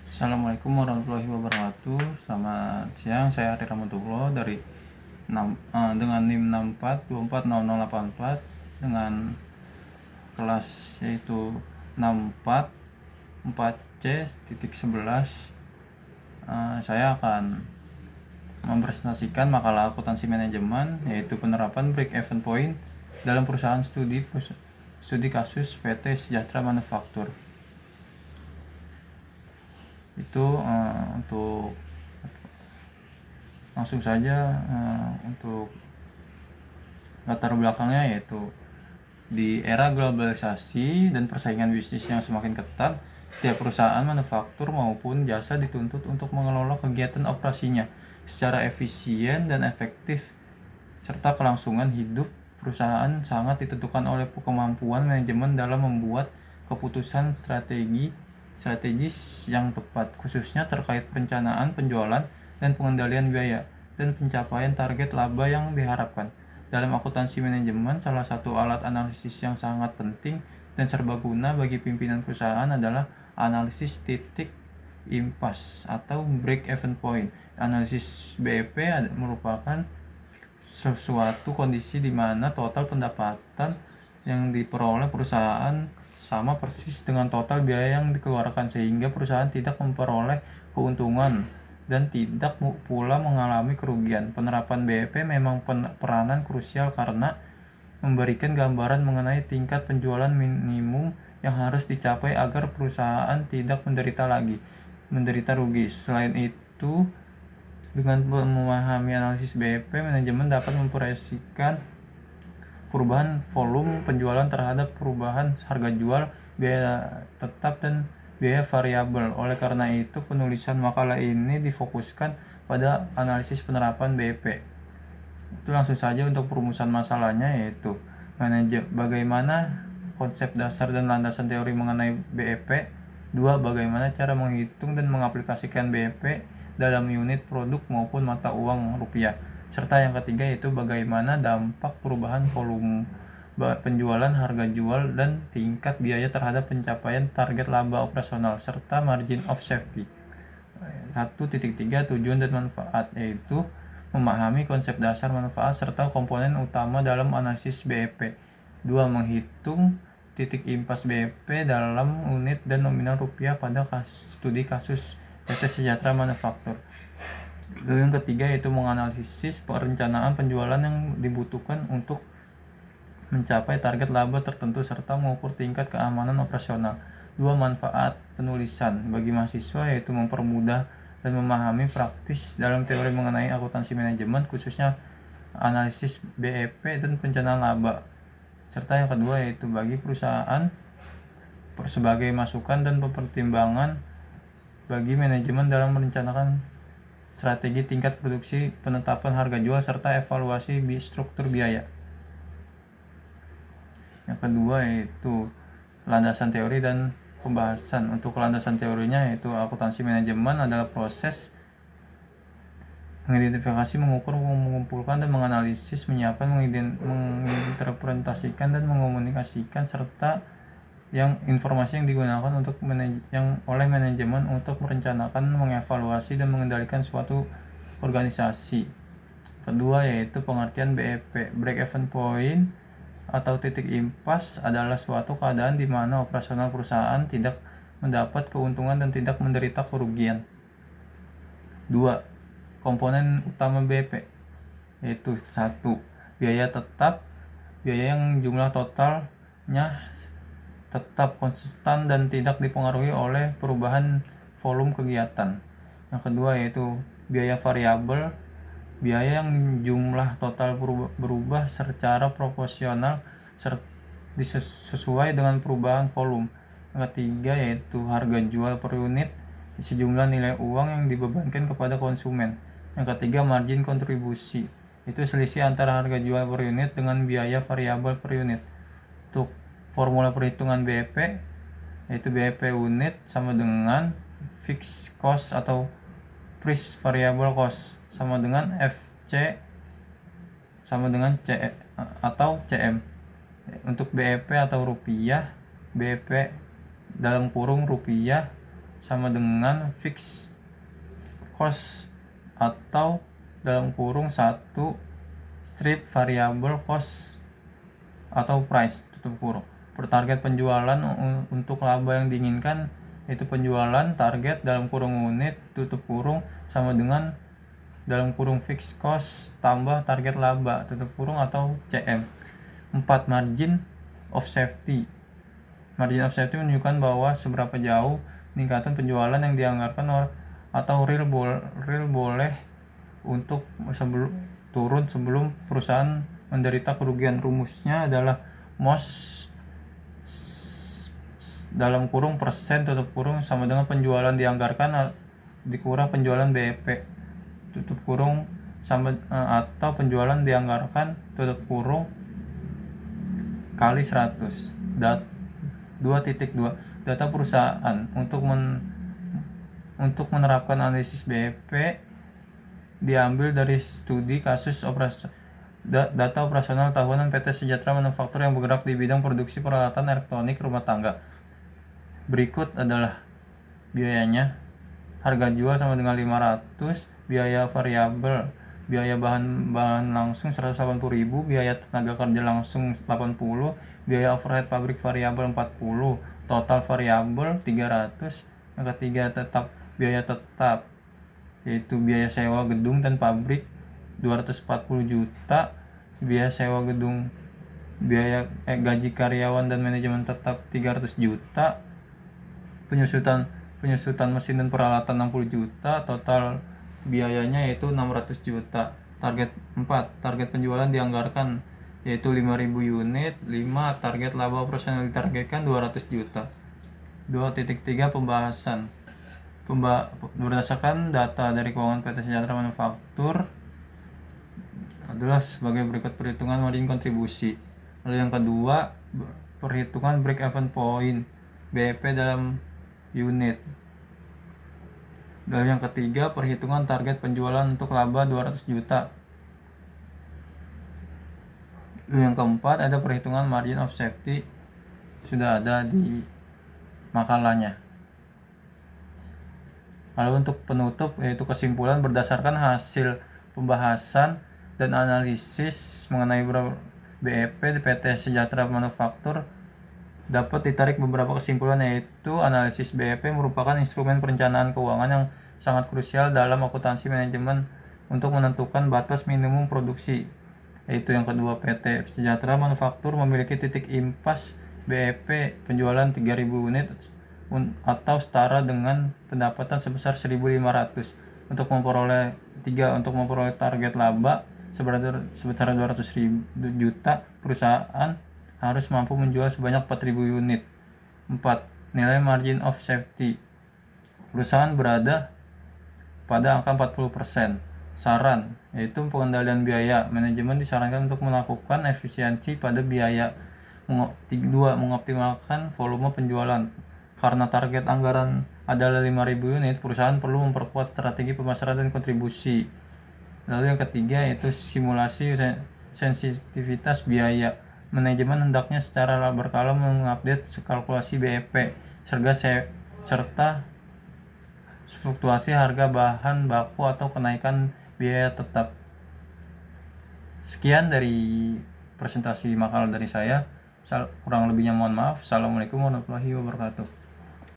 Assalamualaikum warahmatullahi wabarakatuh. Selamat siang, saya Ari Rahmatullah dari dengan NIM 64240084 dengan kelas yaitu 644C.11. Saya akan mempresentasikan makalah akuntansi manajemen yaitu penerapan break even point dalam perusahaan studi kasus PT Sejahtera Manufaktur. Itu untuk langsung saja untuk latar belakangnya, yaitu di era globalisasi dan persaingan bisnis yang semakin ketat, setiap perusahaan manufaktur maupun jasa dituntut untuk mengelola kegiatan operasinya secara efisien dan efektif, serta kelangsungan hidup perusahaan sangat ditentukan oleh kemampuan manajemen dalam membuat keputusan strategis yang tepat, khususnya terkait perencanaan penjualan dan pengendalian biaya, dan pencapaian target laba yang diharapkan. Dalam akuntansi manajemen, salah satu alat analisis yang sangat penting dan serbaguna bagi pimpinan perusahaan adalah analisis titik impas atau break even point. Analisis BEP merupakan sesuatu kondisi di mana total pendapatan yang diperoleh perusahaan sama persis dengan total biaya yang dikeluarkan, sehingga perusahaan tidak memperoleh keuntungan dan tidak pula mengalami kerugian. Penerapan BEP memang peranan krusial karena memberikan gambaran mengenai tingkat penjualan minimum yang harus dicapai agar perusahaan tidak menderita rugi. Selain itu, dengan memahami analisis BEP, manajemen dapat memproyeksikan perubahan volume penjualan terhadap perubahan harga jual, biaya tetap, dan biaya variabel. Oleh karena itu, penulisan makalah ini difokuskan pada analisis penerapan BEP. Itu langsung saja untuk perumusan masalahnya, yaitu bagaimana konsep dasar dan landasan teori mengenai BEP. 2. Bagaimana cara menghitung dan mengaplikasikan BEP dalam unit produk maupun mata uang rupiah. Serta yang ketiga yaitu bagaimana dampak perubahan volume penjualan, harga jual, dan tingkat biaya terhadap pencapaian target laba operasional serta margin of safety. 1.3 Tujuan dan manfaat, yaitu memahami konsep dasar, manfaat, serta komponen utama dalam analisis BEP. 2. Menghitung titik impas BEP dalam unit dan nominal rupiah pada studi kasus PT Sejahtera Manufaktur. Yang ketiga yaitu menganalisis perencanaan penjualan yang dibutuhkan untuk mencapai target laba tertentu serta mengukur tingkat keamanan operasional. 2. Manfaat penulisan bagi mahasiswa yaitu mempermudah dan memahami praktis dalam teori mengenai akuntansi manajemen, khususnya analisis BEP dan perencanaan laba. Serta yang kedua yaitu bagi perusahaan sebagai masukan dan pertimbangan bagi manajemen dalam merencanakan strategi tingkat produksi, penetapan harga jual, serta evaluasi struktur biaya. Yang kedua yaitu landasan teori dan pembahasan. Untuk landasan teorinya yaitu akuntansi manajemen adalah proses mengidentifikasi, mengukur, mengumpulkan, dan menganalisis, menyiapkan, menginterpretasikan, dan mengomunikasikan serta informasi yang digunakan oleh manajemen untuk merencanakan, mengevaluasi, dan mengendalikan suatu organisasi. Kedua yaitu pengertian BEP. Break even point atau titik impas adalah suatu keadaan di mana operasional perusahaan tidak mendapat keuntungan dan tidak menderita kerugian. 2. Komponen utama BEP, yaitu 1. Biaya tetap, biaya yang jumlah totalnya tetap konstan dan tidak dipengaruhi oleh perubahan volume kegiatan. Yang kedua yaitu biaya variabel, biaya yang jumlah total berubah secara proporsional sesuai dengan perubahan volume. Yang ketiga yaitu harga jual per unit, sejumlah nilai uang yang dibebankan kepada konsumen. Yang ketiga margin kontribusi, itu selisih antara harga jual per unit dengan biaya variabel per unit. Untuk formula perhitungan BEP yaitu BEP unit sama dengan fixed cost atau price variable cost sama dengan FC sama dengan C atau CM. Untuk BEP atau rupiah, BEP dalam kurung rupiah sama dengan fixed cost atau dalam kurung satu strip variable cost atau price tutup kurung. Target penjualan untuk laba yang diinginkan yaitu penjualan target dalam kurung unit tutup kurung sama dengan dalam kurung fixed cost tambah target laba tutup kurung atau CM. 4. Margin of safety. Margin of safety menunjukkan bahwa seberapa jauh peningkatan penjualan yang dianggarkan atau real boleh untuk turun sebelum perusahaan menderita kerugian. Rumusnya adalah most dalam kurung persen tutup kurung sama dengan penjualan dianggarkan dikurang penjualan BEP tutup kurung sama atau penjualan dianggarkan tutup kurung kali 100. 2.2 data perusahaan untuk menerapkan analisis BEP diambil dari studi kasus data operasional tahunan PT Sejahtera Manufaktur yang bergerak di bidang produksi peralatan elektronik rumah tangga. Berikut adalah biayanya. Harga jual sama dengan 500, biaya variabel, biaya bahan langsung 180.000, biaya tenaga kerja langsung 80, biaya overhead pabrik variabel 40, total variabel 300. Yang ketiga biaya tetap yaitu biaya sewa gedung dan pabrik 240 juta, biaya sewa gedung, biaya gaji karyawan dan manajemen tetap 300 juta, penyusutan mesin dan peralatan 60 juta, total biayanya yaitu 600 juta. Target penjualan dianggarkan yaitu 5.000 unit. 5. Target laba operasional ditargetkan 200 juta. 2.3 Pembahasan. Berdasarkan data dari keuangan PT Sejahtera Manufaktur adalah sebagai berikut: perhitungan margin kontribusi. Lalu yang kedua, perhitungan break even point BEP dalam unit. Lalu yang ketiga, perhitungan target penjualan untuk laba 200 juta. Lalu yang keempat, ada perhitungan margin of safety, sudah ada di makalahnya. Lalu untuk penutup yaitu kesimpulan, berdasarkan hasil pembahasan dan analisis mengenai BEP di PT Sejahtera Manufaktur dapat ditarik beberapa kesimpulan, yaitu analisis BEP merupakan instrumen perencanaan keuangan yang sangat krusial dalam akuntansi manajemen untuk menentukan batas minimum produksi. Yaitu yang kedua, PT Sejahtera Manufaktur memiliki titik impas BEP penjualan 3.000 unit atau setara dengan pendapatan sebesar 1.500. Untuk memperoleh target laba sebesar 200 juta, perusahaan harus mampu menjual sebanyak 4.000 unit. 4. Nilai margin of safety. Perusahaan berada pada angka 40%. Saran, yaitu pengendalian biaya. Manajemen disarankan untuk melakukan efisiensi pada biaya. 2. Mengoptimalkan volume penjualan. Karena target anggaran adalah 5.000 unit, perusahaan perlu memperkuat strategi pemasaran dan kontribusi. Lalu yang ketiga yaitu simulasi sensitivitas biaya. Manajemen hendaknya secara berkala mengupdate kalkulasi BEP serta fluktuasi harga bahan baku atau kenaikan biaya tetap. Sekian dari presentasi makalah dari saya. Kurang lebihnya mohon maaf. Assalamualaikum warahmatullahi wabarakatuh.